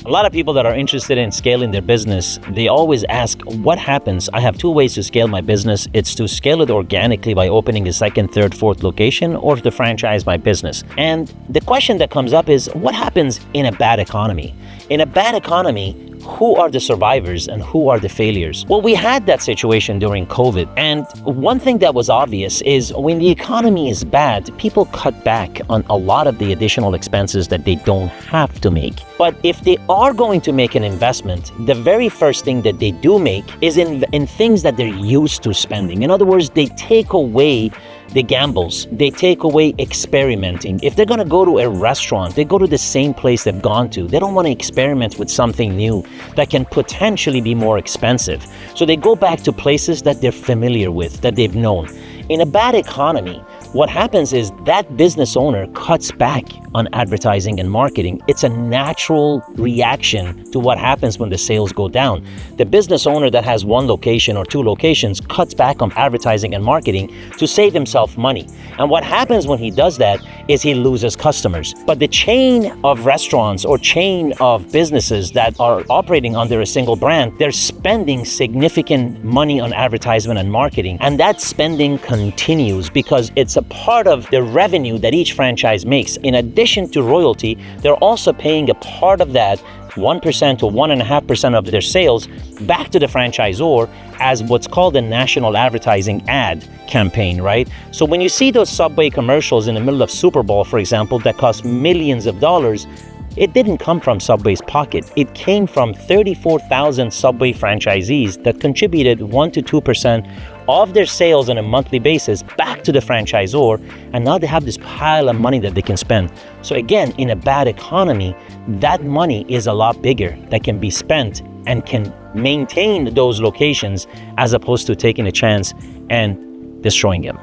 A lot of people that are interested in scaling their business, they always ask, what happens? I have two ways to scale my business. It's to scale it organically by opening a second, third, fourth location, or to franchise my business. And the question that comes up is, what happens in a bad economy? In a bad economy, who are the survivors and who are the failures? Well, we had that situation during COVID. And one thing that was obvious is when the economy is bad, people cut back on a lot of the additional expenses that they don't have to make. But if they are going to make an investment, the very first thing that they do make is in things that they're used to spending. In other words, they take away the gambles, they take away experimenting. If they're gonna go to a restaurant, they go to the same place they've gone to. They don't wanna experiment with something new that can potentially be more expensive. So they go back to places that they're familiar with, that they've known. In a bad economy, what happens is that business owner cuts back on advertising and marketing. It's a natural reaction to what happens when the sales go down. The business owner that has one location or two locations cuts back on advertising and marketing to save himself money. And what happens when he does that is he loses customers. But the chain of restaurants or chain of businesses that are operating under a single brand, they're spending significant money on advertisement and marketing. And that spending continues because it's a part of the revenue that each franchise makes. In addition to royalty, they're also paying a part of that 1% to 1.5% of their sales back to the franchisor as what's called a national advertising ad campaign, right? So when you see those Subway commercials in the middle of Super Bowl, for example, that cost millions of dollars, it didn't come from Subway's pocket. It came from 34,000 Subway franchisees that contributed 1 to 2% of their sales on a monthly basis back to the franchisor, and now they have this pile of money that they can spend. So again, in a bad economy, that money is a lot bigger that can be spent and can maintain those locations as opposed to taking a chance and destroying them.